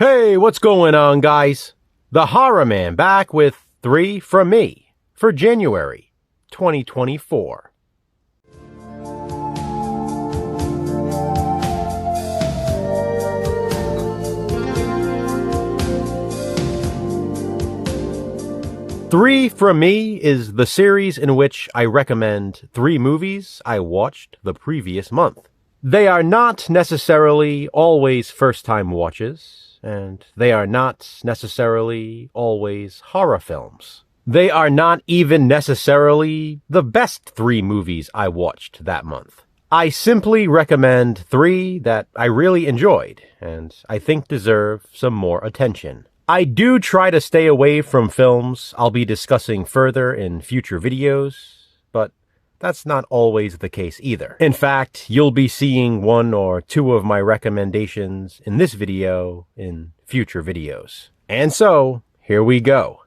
Hey, what's going on, guys? The Horror Man back with 3 from me for January 2024. Three from Me is the series in which I recommend 3 movies I watched the previous month. They are not necessarily always first-time watches, and they are not necessarily always horror films. They are not even necessarily the best 3 movies I watched that month. I simply recommend 3 that I really enjoyed, and I think deserve some more attention. I do try to stay away from films I'll be discussing further in future videos, but that's not always the case either. In fact, you'll be seeing 1 or 2 of my recommendations in this video in future videos. And so, here we go.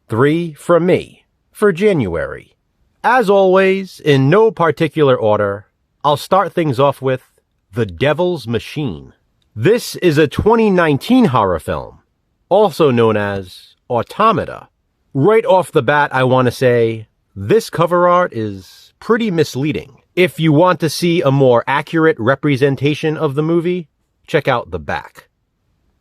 3 from me for January. As always, in no particular order, I'll start things off with The Devil's Machine. This is a 2019 horror film, also known as Automata. Right off the bat, I want to say, this cover art is pretty misleading. If you want to see a more accurate representation of the movie, check out the back.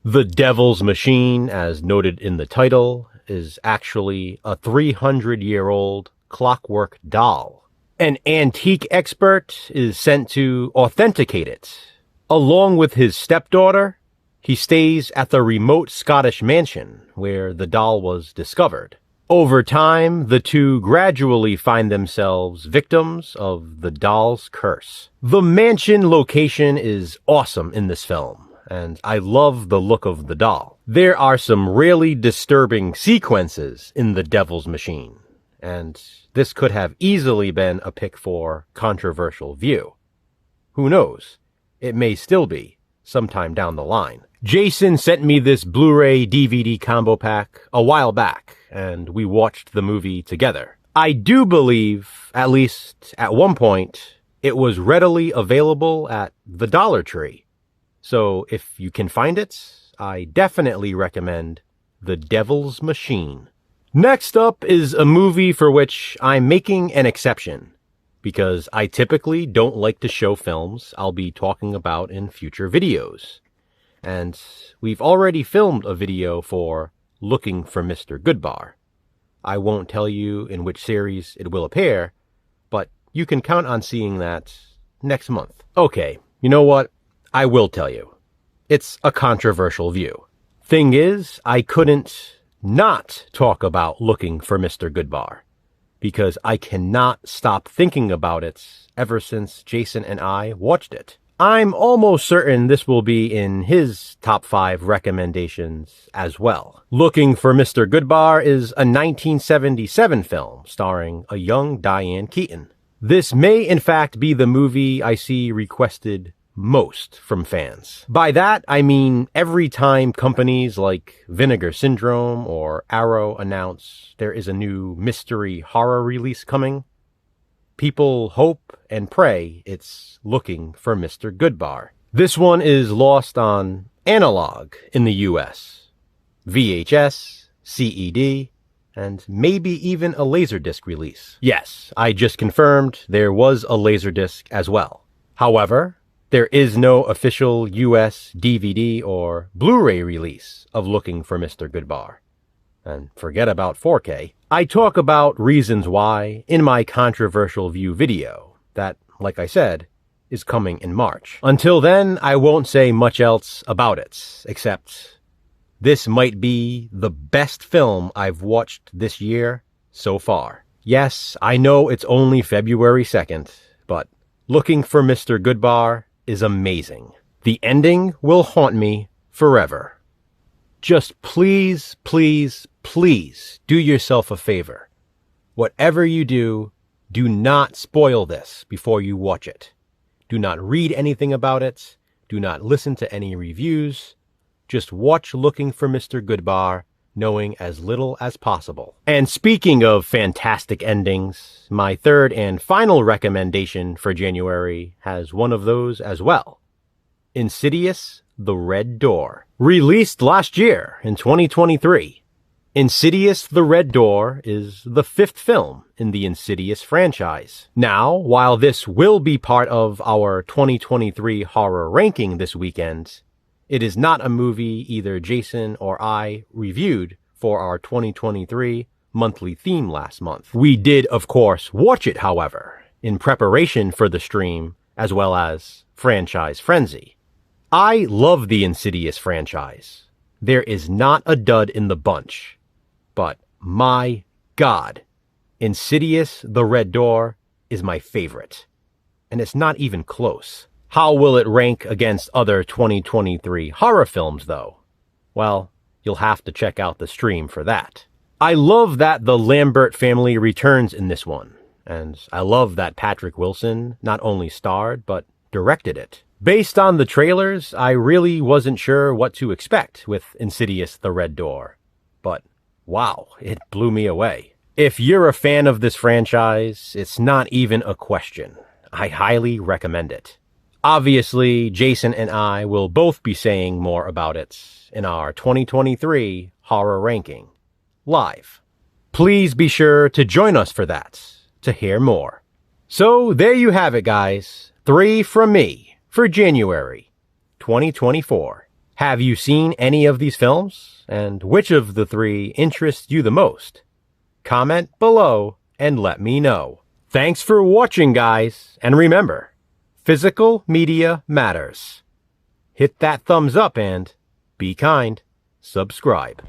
The Devil's Machine, as noted in the title, is actually a 300-year-old clockwork doll. An antique expert is sent to authenticate it. Along with his stepdaughter, he stays at the remote Scottish mansion where the doll was discovered. Over time, the two gradually find themselves victims of the doll's curse. The mansion location is awesome in this film, and I love the look of the doll. There are some really disturbing sequences in The Devil's Machine, and this could have easily been a pick for controversial view. Who knows? It may still be, sometime down the line. Jason sent me this Blu-ray DVD combo pack a while back, and we watched the movie together. I do believe, at least at one point, it was readily available at the Dollar Tree. So if you can find it, I definitely recommend The Devil's Machine. Next up is a movie for which I'm making an exception, because I typically don't like to show films I'll be talking about in future videos. And we've already filmed a video for Looking for Mr. Goodbar. I won't tell you in which series it will appear, but you can count on seeing that next month. Okay, you know what? I will tell you. It's a controversial view. Thing is, I couldn't not talk about Looking for Mr. Goodbar, because I cannot stop thinking about it ever since Jason and I watched it. I'm almost certain this will be in his top 5 recommendations as well. Looking for Mr. Goodbar is a 1977 film starring a young Diane Keaton. This may in fact be the movie I see requested most from fans. By that, I mean every time companies like Vinegar Syndrome or Arrow announce there is a new mystery horror release coming, people hope and pray it's Looking for Mr. Goodbar. This one is lost on analog in the US, VHS, CED, and maybe even a Laserdisc release. Yes, I just confirmed there was a Laserdisc as well. However, there is no official US DVD or Blu-ray release of Looking for Mr. Goodbar. And forget about 4K. I talk about reasons why in my controversial view video that, like I said, is coming in March. Until then, I won't say much else about it, except this might be the best film I've watched this year so far. Yes, I know it's only February 2nd, but Looking for Mr. Goodbar is amazing. The ending will haunt me forever. Just please, please, please do yourself a favor. Whatever you do, do not spoil this before you watch it. Do not read anything about it. Do not listen to any reviews. Just watch Looking for Mr. Goodbar, knowing as little as possible. And speaking of fantastic endings, my third and final recommendation for January has one of those as well. Insidious: The Red Door. Released last year in 2023, Insidious: The Red Door is the 5th film in the Insidious franchise. Now, while this will be part of our 2023 horror ranking this weekend, it is not a movie either Jason or I reviewed for our 2023 monthly theme last month. We did, of course, watch it, however, in preparation for the stream, as well as Franchise Frenzy. I love the Insidious franchise. There is not a dud in the bunch. But, my God, Insidious: The Red Door is my favorite. And it's not even close. How will it rank against other 2023 horror films, though? Well, you'll have to check out the stream for that. I love that the Lambert family returns in this one. And I love that Patrick Wilson not only starred, but directed it. Based on the trailers, I really wasn't sure what to expect with Insidious: The Red Door. But wow, it blew me away. If you're a fan of this franchise, it's not even a question. I highly recommend it. Obviously, Jason and I will both be saying more about it in our 2023 horror ranking, live. Please be sure to join us for that, to hear more. So there you have it, guys. 3 from me for January 2024. Have you seen any of these films? And which of the 3 interests you the most? Comment below and let me know. Thanks for watching, guys. And remember, physical media matters. Hit that thumbs up and be kind. Subscribe.